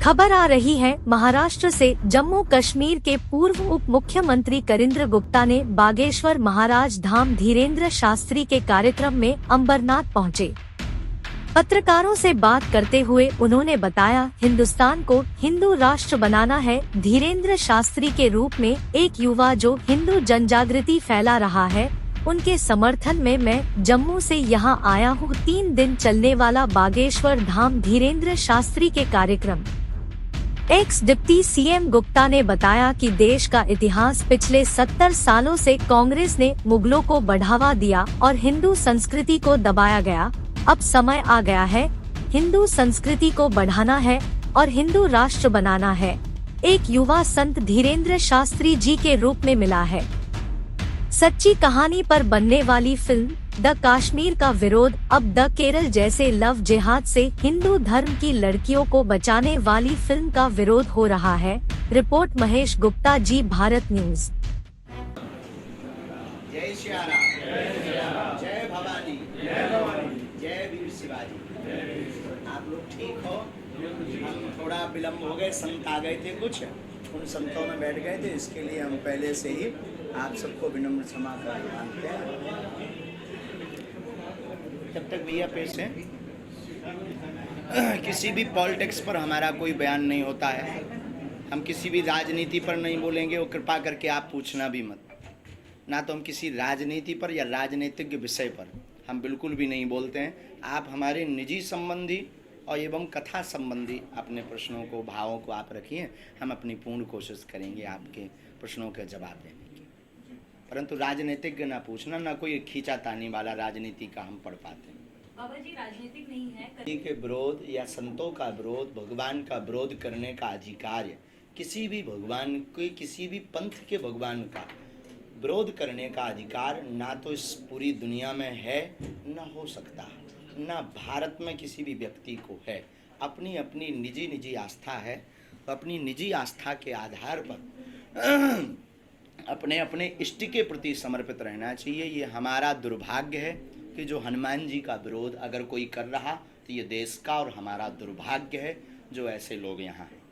खबर आ रही है महाराष्ट्र से। जम्मू कश्मीर के पूर्व उप मुख्यमंत्री करिंद्र गुप्ता ने बागेश्वर महाराज धाम धीरेन्द्र शास्त्री के कार्यक्रम में अंबरनाथ पहुंचे। पत्रकारों से बात करते हुए उन्होंने बताया, हिंदुस्तान को हिंदू राष्ट्र बनाना है। धीरेन्द्र शास्त्री के रूप में एक युवा जो हिंदू जनजागृति फैला रहा है, उनके समर्थन में मैं जम्मू से यहाँ आया हूँ। 3 दिन चलने वाला बागेश्वर धाम धीरेन्द्र शास्त्री के कार्यक्रम। एक्स डिप्टी सीएम गुप्ता ने बताया कि देश का इतिहास पिछले 70 सालों से कांग्रेस ने मुगलों को बढ़ावा दिया और हिंदू संस्कृति को दबाया गया। अब समय आ गया है, हिंदू संस्कृति को बढ़ाना है और हिंदू राष्ट्र बनाना है। एक युवा संत धीरेन्द्र शास्त्री जी के रूप में मिला है। सच्ची कहानी पर बनने वाली फिल्म द कश्मीर का विरोध अब द केरल जैसे लव जिहाद से हिंदू धर्म की लड़कियों को बचाने वाली फिल्म का विरोध हो रहा है। Report Mahesh Gupta ji, Bharat news. जय श्री राम, जय भवानी, जय वीर शिवाजी। आप लोग ठीक हो? हम थोड़ा विलम्ब हो गए, संत आ गए थे, कुछ उन संतों में बैठ गए थे, इसके लिए हम पहले से ही आप सबको विनम्र क्षमा कर मांगते हैं। जब तक भैया पेश है, किसी भी पॉलिटिक्स पर हमारा कोई बयान नहीं होता है। हम किसी भी राजनीति पर नहीं बोलेंगे, वो कृपा करके आप पूछना भी मत। ना तो हम किसी राजनीति पर या राजनीतिक विषय पर हम बिल्कुल भी नहीं बोलते हैं। आप हमारे निजी संबंधी और एवं कथा संबंधी अपने प्रश्नों को, भावों को आप रखिए। हम अपनी पूर्ण कोशिश करेंगे आपके प्रश्नों के जवाब देने की, परंतु राजनीतिक ना पूछना, ना कोई खींचातानी वाला राजनीति का हम पढ़ पाते हैं। बाबा जी, राजनीतिक नहीं है के विरोध या संतों का विरोध, भगवान का विरोध करने का अधिकार, किसी भी भगवान के, किसी भी पंथ के भगवान का विरोध करने का अधिकार ना तो इस पूरी दुनिया में है, ना हो सकता है, ना भारत में किसी भी व्यक्ति को है। अपनी अपनी निजी आस्था है, अपनी निजी आस्था के आधार पर अपने अपने इष्ट के प्रति समर्पित रहना चाहिए। ये हमारा दुर्भाग्य है कि जो हनुमान जी का विरोध अगर कोई कर रहा तो ये देश का और हमारा दुर्भाग्य है जो ऐसे लोग यहाँ हैं।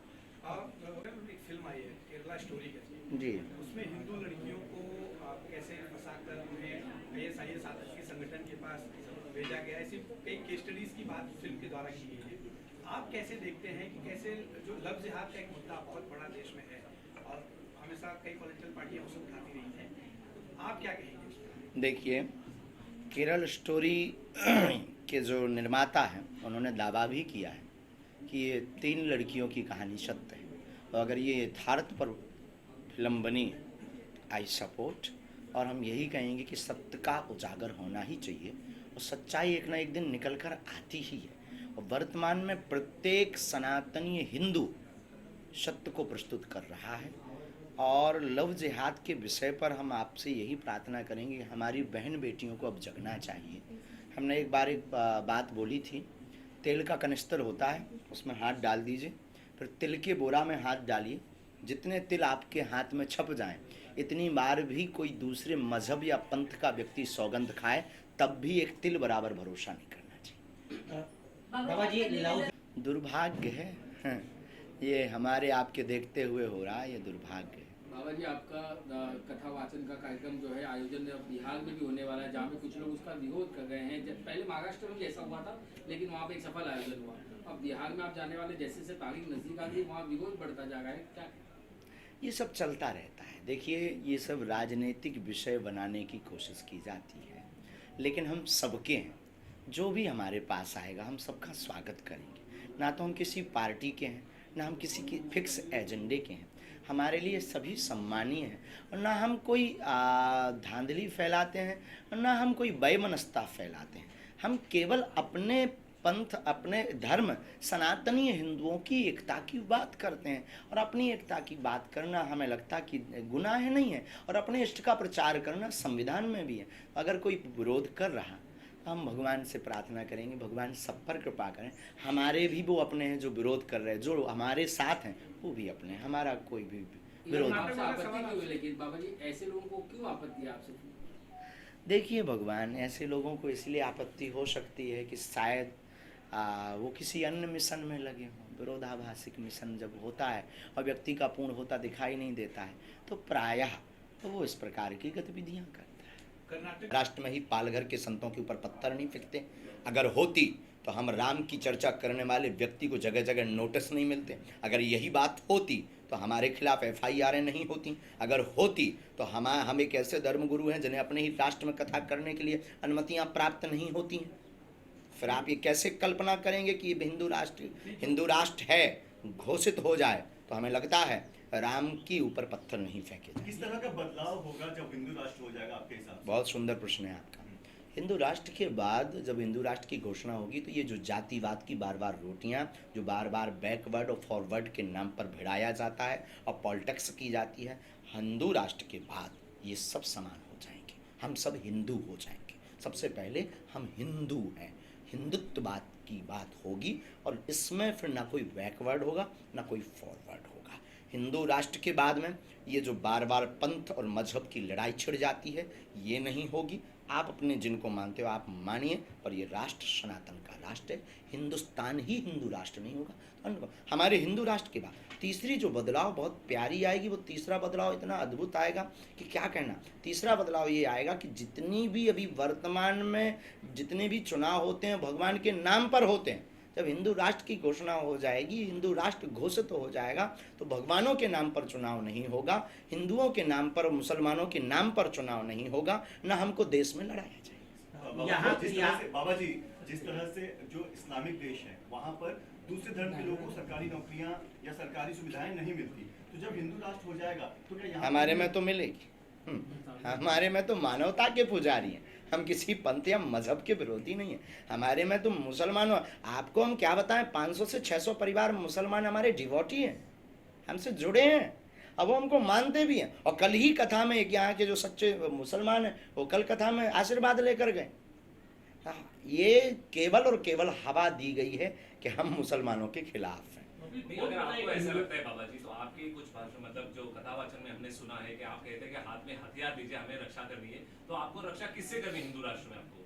एक फिल्म आई है केरला स्टोरी करके जी, उसमें हिंदू लड़कियों को कैसे फंसाकर उन्हें आईएस के संगठन के पास भेजा गया है। सिर्फ कई केस स्टडीज की बात फिल्म के द्वारा की गई है। आप कैसे देखते हैं कि कैसे जो लव जिहाद का एक मुद्दा बहुत बड़ा देश में है और हमेशा कई पॉलिटिकल पार्टियां उसे उठाती रही हैं, तो आप क्या कहेंगे? देखिए, केरल स्टोरी के जो निर्माता हैं उन्होंने दावा भी किया है कि ये 3 लड़कियों की कहानी सत्य है, और अगर ये यथार्थ पर फिल्म बनी, आई सपोर्ट। और हम यही कहेंगे कि सत्य का उजागर होना ही चाहिए और सच्चाई एक ना एक दिन निकल कर आती ही है। और वर्तमान में प्रत्येक सनातनी हिंदू सत्य को प्रस्तुत कर रहा है। और लव जिहाद के विषय पर हम आपसे यही प्रार्थना करेंगे कि हमारी बहन बेटियों को अब जगना चाहिए। हमने एक बात बोली थी, तेल का कनिस्तर होता है, उसमें हाथ डाल दीजिए, फिर तिल के बोरा में हाथ डालिए। जितने तिल आपके हाथ में छप जाएं, इतनी बार भी कोई दूसरे मजहब या पंथ का व्यक्ति सौगंध खाए, तब भी एक तिल बराबर भरोसा नहीं करना चाहिए। बाबा जी, दुर्भाग्य है, ये हमारे आपके देखते हुए हो रहा है, ये दुर्भाग्य है। बाबा जी, आपका कथा वाचन का कार्यक्रम जो है आयोजन बिहार में भी होने वाला है, जहाँ पे कुछ लोग उसका विरोध कर रहे हैं। जब पहले महाराष्ट्र में भी ऐसा हुआ था, लेकिन वहाँ पे एक सफल आयोजन हुआ। अब बिहार में आप जाने वाले, जैसे जैसे तारीख नजदीक आ गई, वहाँ विरोध बढ़ता जा रहा है। क्या ये सब चलता रहता है? देखिए, ये सब राजनीतिक विषय बनाने की कोशिश की जाती है, लेकिन हम सबके हैं। जो भी हमारे पास आएगा हम सबका स्वागत करेंगे। ना तो हम किसी पार्टी के हैं, ना हम किसी की फिक्स एजेंडे के हैं। हमारे लिए सभी सम्मानीय हैं, और ना हम कोई धांधली फैलाते हैं, और ना हम कोई वैमनस्यता फैलाते हैं। हम केवल अपने पंथ, अपने धर्म, सनातनी हिंदुओं की एकता की बात करते हैं। और अपनी एकता की बात करना हमें लगता कि गुनाह नहीं है, और अपने इष्ट का प्रचार करना संविधान में भी है। अगर कोई विरोध कर रहा, हम भगवान से प्रार्थना करेंगे, भगवान सब पर कृपा करें। हमारे भी वो अपने हैं जो विरोध कर रहे हैं, जो हमारे साथ हैं वो भी अपने हैं। हमारा कोई भी विरोध आपत्ति, लेकिन बाबा जी ऐसे लोगों को क्यों आपत्ति है आपसे? देखिए भगवान, ऐसे लोगों को इसलिए आपत्ति हो सकती है कि शायद वो किसी अन्य मिशन में लगे हों। विरोधाभासिक मिशन जब होता है और व्यक्ति का पूर्ण होता दिखाई नहीं देता है तो प्रायः तो वो इस प्रकार की गतिविधियां करता है। कर्नाटक राष्ट्र में ही पालघर के संतों के ऊपर पत्थर नहीं फेंकते। अगर होती तो हम राम की चर्चा करने वाले व्यक्ति को जगह जगह नोटिस नहीं मिलते। अगर यही बात होती तो हमारे खिलाफ FIR नहीं होती। अगर होती तो हम एक ऐसे धर्मगुरु हैं जिन्हें अपने ही राष्ट्र में कथा करने के लिए अनुमतियां प्राप्त नहीं होती हैं। फिर आप ये कैसे कल्पना करेंगे कि ये हिंदू राष्ट्र है घोषित हो जाए तो हमें लगता है राम के ऊपर पत्थर नहीं फेंके जाए। किस तरह का बदलाव होगा जब हिंदू राष्ट्र हो जाएगा आपके हिसाब से? बहुत सुंदर प्रश्न है आपका। हिंदू राष्ट्र के बाद जब हिंदू राष्ट्र की घोषणा होगी तो ये जो जातिवाद की बार बार रोटियां जो बार बार बैकवर्ड और फॉरवर्ड के नाम पर भिड़ाया जाता है और पॉलिटिक्स की जाती है, हिंदू राष्ट्र के बाद ये सब समान हो जाएंगे। हम सब हिंदू हो जाएंगे। सबसे पहले हम हिंदू हैं, हिंदुत्ववाद की बात होगी और इसमें फिर ना कोई बैकवर्ड होगा ना कोई फॉरवर्ड होगा। हिंदू राष्ट्र के बाद में ये जो बार बार पंथ और मजहब की लड़ाई छिड़ जाती है ये नहीं होगी। आप अपने जिनको मानते हो आप मानिए, पर ये राष्ट्र सनातन का राष्ट्र है। हिंदुस्तान ही हिंदू राष्ट्र नहीं होगा। हमारे हिंदू राष्ट्र के बाद तीसरी जो बदलाव बहुत प्यारी आएगी, वो तीसरा बदलाव इतना अद्भुत आएगा कि क्या कहना। तीसरा बदलाव ये आएगा कि जितनी भी अभी वर्तमान में जितने भी चुनाव होते हैं भगवान के नाम पर होते हैं, जब हिंदू राष्ट्र की घोषणा हो जाएगी, हिंदू राष्ट्र घोषित हो जाएगा तो भगवानों के नाम पर चुनाव नहीं होगा, हिंदुओं के नाम पर, मुसलमानों के नाम पर चुनाव नहीं होगा, न हमको देश में लड़ाया जाएगा। बाबा जी जिस तरह से जो इस्लामिक देश है वहाँ पर दूसरे धर्म के लोगों को सरकारी नौकरियां या सरकारी सुविधाएं नहीं मिलती, तो जब हिंदू राष्ट्र हो जाएगा तो क्या यहाँ हमारे में तो मिलेगी। हमारे में तो मानवता के पुजारी हैं, हम किसी पंथ या मजहब के विरोधी नहीं है। हमारे में तो मुसलमानों, आपको हम क्या बताएं, 500 से 600 परिवार मुसलमान हमारे डिवोटी हैं, हमसे जुड़े हैं, अब वो हमको मानते भी हैं। और कल ही कथा में एक यहाँ के जो सच्चे मुसलमान हैं वो कल कथा में आशीर्वाद लेकर गए। ये केवल और केवल हवा दी गई है कि हम मुसलमानों के खिलाफ हैं। नहीं, अगर आपको ऐसा लगता है बाबा जी, तो आपकी कुछ भाषण मतलब जो कथावाचन में हमने सुना है कि आप कहते हैं कि हाथ में हथियार दीजिए, हमें रक्षा करनी है, तो आपको रक्षा किससे करनी हिंदू राष्ट्र में? आपको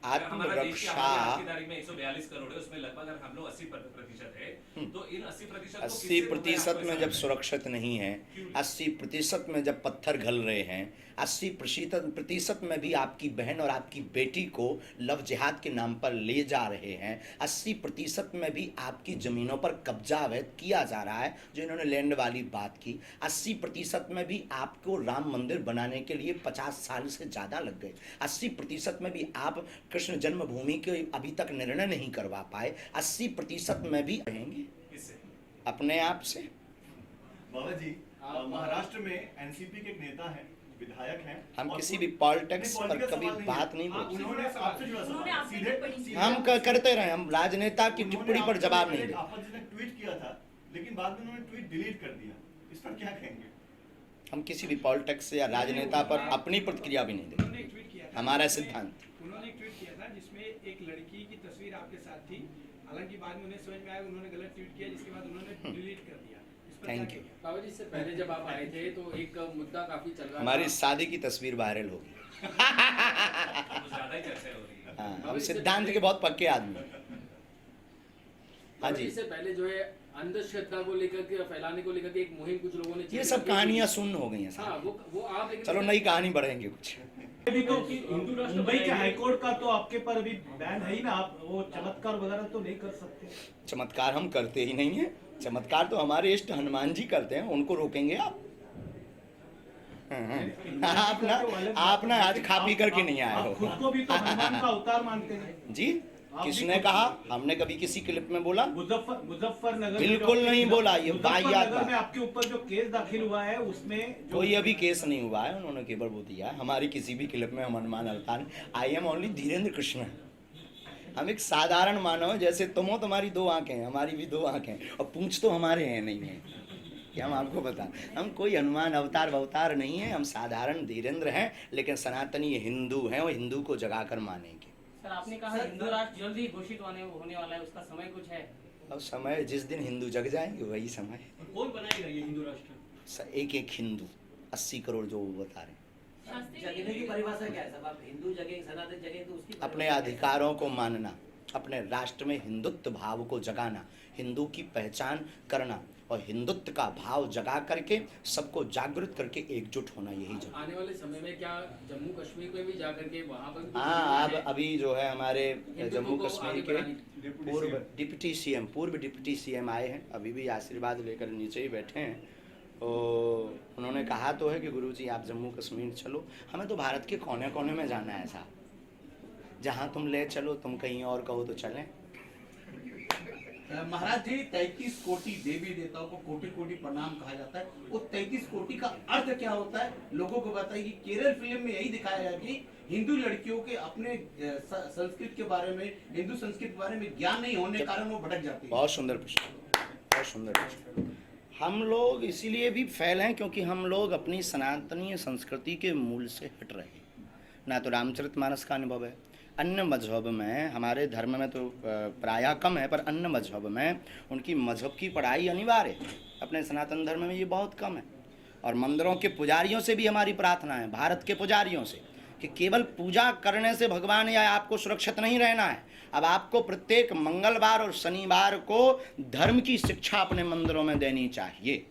आत्मरक्षा में 142 करोड़ है, उसमें लगभग अगर हम लोग 80% है, तो इन 80% 80% में जब सुरक्षित नहीं है, 80% में जब पत्थर घल रहे हैं, 80% में भी आपकी बहन और आपकी बेटी को लव जिहाद के नाम पर ले जा रहे हैं, 80% में भी आपकी ज़मीनों पर कब्जा अवैध किया जा रहा है जो इन्होंने लैंड वाली बात की, 80% में भी आपको राम मंदिर बनाने के लिए 50 साल से ज़्यादा लग गए, 80% में भी आप कृष्ण जन्मभूमि के अभी तक निर्णय नहीं करवा पाए, 80% में भी रहेंगे अपने आप से। बाबा जी महाराष्ट्र में एनसीपी के एक नेता हैं, विधायक हैं, हम किसी भी पॉलिटिक्स पर कभी बात नहीं बोलते। उन्होंने आपसे जुड़ा सवाल सीधे हम करते रहे, हम राजनेता की टिप्पणी पर जवाब नहीं देते। आपने ट्वीट किया था लेकिन बाद में उन्होंने ट्वीट डिलीट कर दिया, इस पर क्या कहेंगे? हम किसी भी पॉलिटिक्स या राजनेता पर अपनी प्रतिक्रिया भी नहीं उन्होंने देते, एक ट्वीट किया था, हमारा सिद्धांत। उन्होंने एक ट्वीट किया था जिसमें एक लड़की की तस्वीर आपके साथ थी, हालांकि बाद में उन्हें समझ में आया उन्होंने गलत ट्वीट किया, जिसके बाद उन्होंने डिलीट कर दिया। इस पर थैंक क्या यू। कहेंगे? बाबा जी, इससे पहले जब आप आए थे तो एक मुद्दा काफी चल रहा था, हमारी शादी की तस्वीर वायरल होगी। ज्यादा ही चर्चा हो रही है। हाँ, हम सिद्धांत के बहुत पक्के आदमी हैं। हाँ जी, इससे पहले जो है अंधश्रद्धा को लेकर के फैलाने को लेकर के एक मुहिम कुछ लोगों ने ये सब कहानियां सुन्न हो गई हैं हाँ, साहब। वो आप लेकिन चलो नई कहानी बढ़ेंगे कुछ। अभी तो हिंदू राष्ट्र मुंबई के हाईकोर्ट का तो आपके पर अभी बैन है ही ना, आप वो चमत्कार वगैरह तो नहीं कर सकते। चमत्कार हम करते ही नहीं है, चमत्कार तो हमारे इष्ट हनुमान जी करते हैं, उनको रोकेंगे आप? आप ना आज खा पी करके नहीं आए हो। खुद को भी तो हनुमान का अवतार मानते हैं जी, किसने कहा? हमने कभी किसी क्लिप में बोला? मुजफ्फरनगर बिल्कुल नहीं बोला, ये वाहियात मुजफ्फरनगर में बात। आपके ऊपर जो केस दाखिल हुआ है उसमें कोई अभी केस नहीं हुआ है, उन्होंने केवल वो दिया है। हमारी किसी भी क्लिप में हम हनुमान अवतार, I am only Dhirendra Krishna. हम एक साधारण मानव, जैसे तुम हो, तुम्हारी 2 आंखें हैं, हमारी भी 2 आंखें हैं, और पूंछ तो हमारे हैं नहीं है, क्या हम आपको बता। हम कोई हनुमान अवतार नहीं है, हम साधारण धीरेन्द्र हैं, लेकिन सनातनी हिंदू हैं और हिंदू को जगाकर मानेंगे। सर, आपने कहा हिंदू राष्ट्र जल्दी घोषित होने वाला है, उसका समय कुछ है? अब समय जिस दिन हिंदू जग जाएंगे वही समय है। कौन बनाएगा ये हिंदू राष्ट्र? एक हिंदू, 80 करोड़ जो वो बता रहे हैं। जगने की परिभाषा क्या है? सब आप हिंदू जगह, सनातन जगह, तो उसकी अपने अधिकारों को मानना, अपने राष्ट्र में हिंदुत्व भाव को जगाना, हिंदू की पहचान करना और हिंदुत्व का भाव जगा करके सबको जागृत करके एकजुट होना, यही जरूरी। आने वाले समय में क्या जम्मू कश्मीर में भी जाकर के वहाँ पर हाँ, अब अभी जो है हमारे जम्मू को कश्मीर आगे के बढ़ाने- पूर्व डिप्टी सीएम आए हैं, अभी भी आशीर्वाद लेकर नीचे ही बैठे हैं। तो उन्होंने कहा तो है कि गुरुजी आप जम्मू कश्मीर चलो, हमें तो भारत के कोने कोने में जाना है साहब, जहाँ तुम ले चलो, तुम कहीं और कहो तो चलें। महाराज जी 33 कोटि देवी देवताओं को कोटि कोटि प्रणाम कहा जाता है, वो 33 कोटि का अर्थ क्या होता है लोगों को बताइए। केरल फिल्म में यही दिखाया गया कि हिंदू लड़कियों के अपने संस्कृत के बारे में, हिंदू संस्कृत के बारे में ज्ञान नहीं होने के कारण वो भटक जाती है। बहुत सुंदर प्रश्न, बहुत सुंदर प्रश्न। हम लोग इसीलिए भी फैल हैं क्योंकि हम लोग अपनी सनातनीय संस्कृति के मूल से हट रहे हैं। ना तो रामचरितमानस का अनुभव है, अन्य मजहब में, हमारे धर्म में तो प्रायः कम है, पर अन्य मजहब में उनकी मजहब की पढ़ाई अनिवार्य है। अपने सनातन धर्म में ये बहुत कम है। और मंदिरों के पुजारियों से भी हमारी प्रार्थना है, भारत के पुजारियों से, कि केवल पूजा करने से भगवान या आपको सुरक्षित नहीं रहना है। अब आपको प्रत्येक मंगलवार और शनिवार को धर्म की शिक्षा अपने मंदिरों में देनी चाहिए।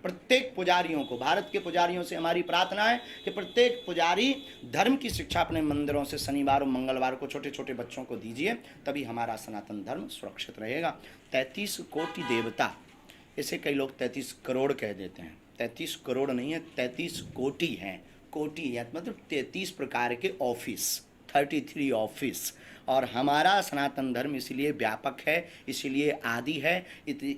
प्रत्येक पुजारियों को, भारत के पुजारियों से हमारी प्रार्थना है कि प्रत्येक पुजारी धर्म की शिक्षा अपने मंदिरों से शनिवार और मंगलवार को छोटे छोटे बच्चों को दीजिए, तभी हमारा सनातन धर्म सुरक्षित रहेगा। 33 कोटि देवता, इसे कई लोग 33 करोड़ कह देते हैं। 33 करोड़ नहीं है, 33 कोटि हैं। कोटि है मतलब 33 प्रकार के ऑफिस, 33 ऑफिस। और हमारा सनातन धर्म इसलिए व्यापक है, इसीलिए आदि है,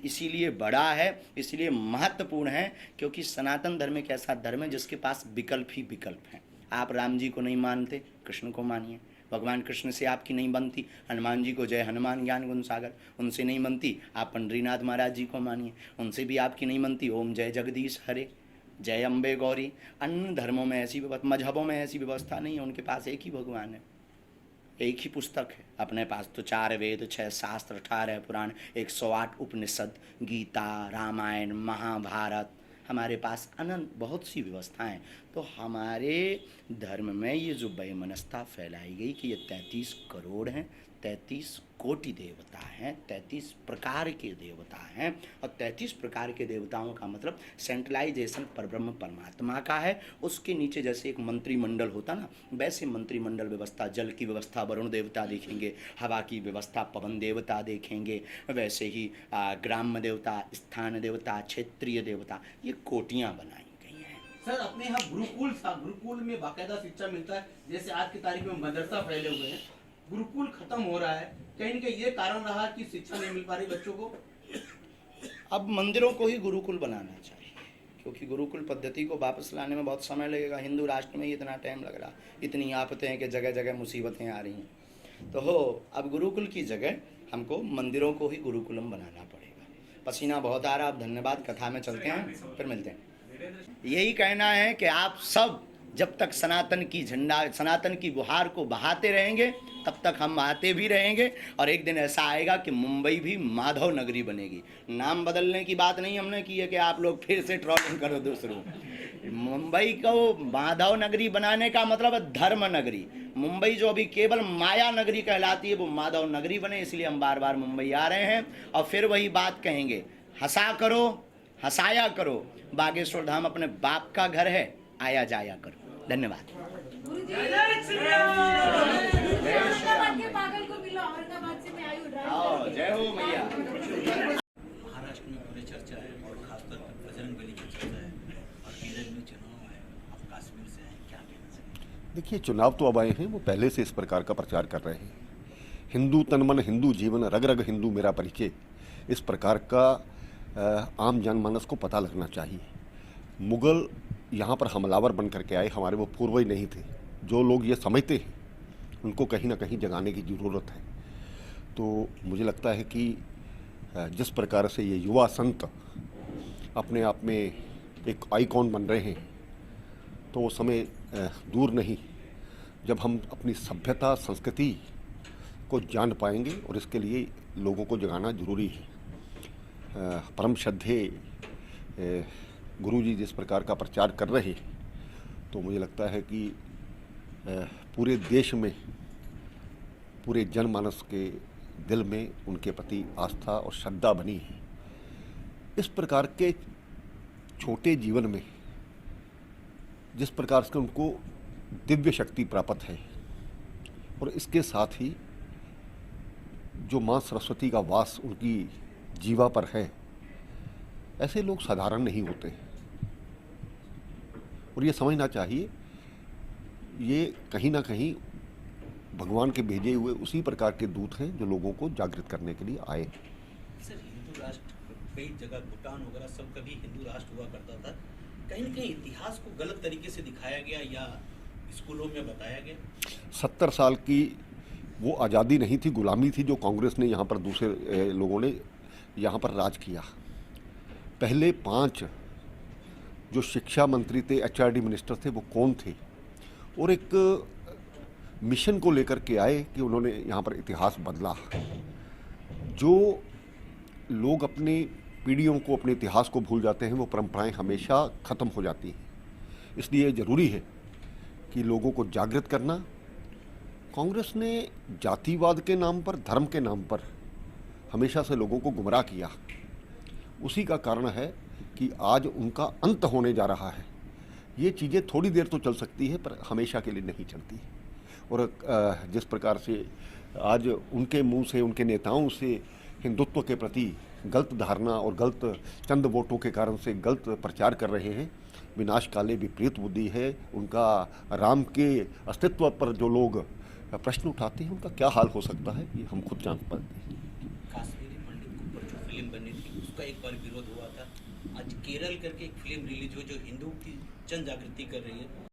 इसीलिए बड़ा है, इसीलिए महत्वपूर्ण है, क्योंकि सनातन धर्म एक ऐसा धर्म है जिसके पास विकल्प ही विकल्प हैं। आप राम जी को नहीं मानते, कृष्ण को मानिए। भगवान कृष्ण से आपकी नहीं बनती, हनुमान जी को जय हनुमान ज्ञान गुण सागर, उनसे नहीं बनती, आप पंडरीनाथ महाराज जी को मानिए, उनसे भी आपकी नहीं बनती, ओम जय जगदीश हरे, जय अम्बे गौरी। अन्य धर्मों में ऐसी व्यवस्था, मजहबों में ऐसी व्यवस्था नहीं है, उनके पास एक ही भगवान है, एक ही पुस्तक है। अपने पास तो 4 वेद, 6 शास्त्र, 18 पुराण, 108 उपनिषद, गीता, रामायण, महाभारत, हमारे पास अनंत बहुत सी व्यवस्थाएं। तो हमारे धर्म में ये जो वैमनस्यता फैलाई गई कि ये 33 करोड़ हैं, 33 कोटि देवता हैं, 33 प्रकार के देवता हैं। और 33 प्रकार के देवताओं का मतलब सेंट्रलाइजेशन परब्रह्म परमात्मा का है। उसके नीचे जैसे एक मंत्रिमंडल होता ना, वैसे मंत्रिमंडल व्यवस्था, जल की व्यवस्था वरुण देवता देखेंगे, हवा की व्यवस्था पवन देवता देखेंगे, वैसे ही ग्राम्य देवता, स्थान देवता, क्षेत्रीय देवता, ये कोटियाँ बनाई गई हैं। सर अपने यहाँ गुरुकुल था, गुरुकुल में बाकायदा शिक्षा मिलता है, जैसे आज की तारीख में मदरसा फैले हुए हैं, गुरुकुल खत्म हो रहा है, कहीं न कहीं ये कारण रहा कि शिक्षा नहीं मिल पा रही बच्चों को। अब मंदिरों को ही गुरुकुल बनाना चाहिए, क्योंकि गुरुकुल पद्धति को वापस लाने में बहुत समय लगेगा। हिंदू राष्ट्र में ही इतना टाइम लग रहा, इतनी आफतें हैं कि जगह जगह मुसीबतें आ रही हैं। तो अब गुरुकुल की जगह हमको मंदिरों को ही गुरुकुलम बनाना पड़ेगा। पसीना बहुत आ रहा, अब धन्यवाद, कथा में चलते हैं, फिर मिलते हैं। यही कहना है कि आप सब जब तक सनातन की झंडा, सनातन की बुहार को बहाते रहेंगे, तब तक हम आते भी रहेंगे। और एक दिन ऐसा आएगा कि मुंबई भी माधव नगरी बनेगी। नाम बदलने की बात नहीं हमने की है कि आप लोग फिर से ट्रोलिंग करो दूसरों। मुंबई को माधव नगरी बनाने का मतलब है धर्म नगरी। मुंबई जो अभी केवल माया नगरी कहलाती है, वो माधव नगरी बने। इसलिए हम बार बार मुंबई आ रहे हैं और फिर वही बात कहेंगे, हंसा करो, हंसाया करो, बागेश्वर धाम अपने बाप का घर है, आया जाया करो। धन्यवाद। जय हो मैया। महाराष्ट्र में पूरी चर्चा है और खासतौर पर बजरंग बली की चर्चा है और केरल में चुनाव है, आप कश्मीर से हैं, क्या कहना चाहिए? देखिए, चुनाव तो अब आए हैं, वो पहले से इस प्रकार का प्रचार कर रहे हैं। हिंदू तन मन, हिंदू जीवन, रग रग हिंदू मेरा परिचय, इस प्रकार का आम जनमानस को पता लगना चाहिए। मुगल यहाँ पर हमलावर बन करके आए, हमारे वो पूर्वज नहीं थे। जो लोग ये समझते हैं उनको कहीं ना कहीं जगाने की ज़रूरत है। तो मुझे लगता है कि जिस प्रकार से ये युवा संत अपने आप में एक आइकॉन बन रहे हैं, तो वो समय दूर नहीं जब हम अपनी सभ्यता संस्कृति को जान पाएंगे, और इसके लिए लोगों को जगाना जरूरी है। परम श्रद्धेय गुरुजी जिस प्रकार का प्रचार कर रहे हैं, तो मुझे लगता है कि पूरे देश में, पूरे जनमानस के दिल में उनके प्रति आस्था और श्रद्धा बनी है। इस प्रकार के छोटे जीवन में जिस प्रकार से उनको दिव्य शक्ति प्राप्त है और इसके साथ ही जो माँ सरस्वती का वास उनकी जीवा पर है, ऐसे लोग साधारण नहीं होते और ये समझना चाहिए ये कहीं ना कहीं भगवान के भेजे हुए उसी प्रकार के दूत हैं जो लोगों को जागृत करने के लिए आए। सर, हिंदू राष्ट्र कई जगह भूटान वगैरह सब कभी हिंदू राष्ट्र हुआ करता था, कहीं न कहीं इतिहास को गलत तरीके से दिखाया गया या स्कूलों में बताया गया। 70 साल की वो आज़ादी नहीं थी, गुलामी थी जो कांग्रेस ने यहाँ पर दूसरे लोगों ने यहाँ पर राज किया। पहले 5 जो शिक्षा मंत्री थे, HRD मिनिस्टर थे, वो कौन थे और एक मिशन को लेकर के आए कि उन्होंने यहाँ पर इतिहास बदला। जो लोग अपनी पीढ़ियों को, अपने इतिहास को भूल जाते हैं, वो परंपराएं हमेशा ख़त्म हो जाती हैं। इसलिए ज़रूरी है कि लोगों को जागृत करना। कांग्रेस ने जातिवाद के नाम पर, धर्म के नाम पर हमेशा से लोगों को गुमराह किया। उसी का कारण है कि आज उनका अंत होने जा रहा है। ये चीज़ें थोड़ी देर तो चल सकती है पर हमेशा के लिए नहीं चलती। और जिस प्रकार से आज उनके मुंह से, उनके नेताओं से हिंदुत्व के प्रति गलत धारणा और गलत चंद वोटों के कारण से गलत प्रचार कर रहे हैं, विनाशकाले विपरीत बुद्धि है। उनका राम के अस्तित्व पर जो लोग प्रश्न उठाते हैं, उनका क्या हाल हो सकता है ये हम खुद जान पाते हैं। काश्मीरी पंडित के ऊपर जो फिल्म बनी थी उसका एक बार विरोध हुआ था। आज केरल करके एक फिल्म रिलीज हुई जो हिंदू की जन जागृति कर रही है।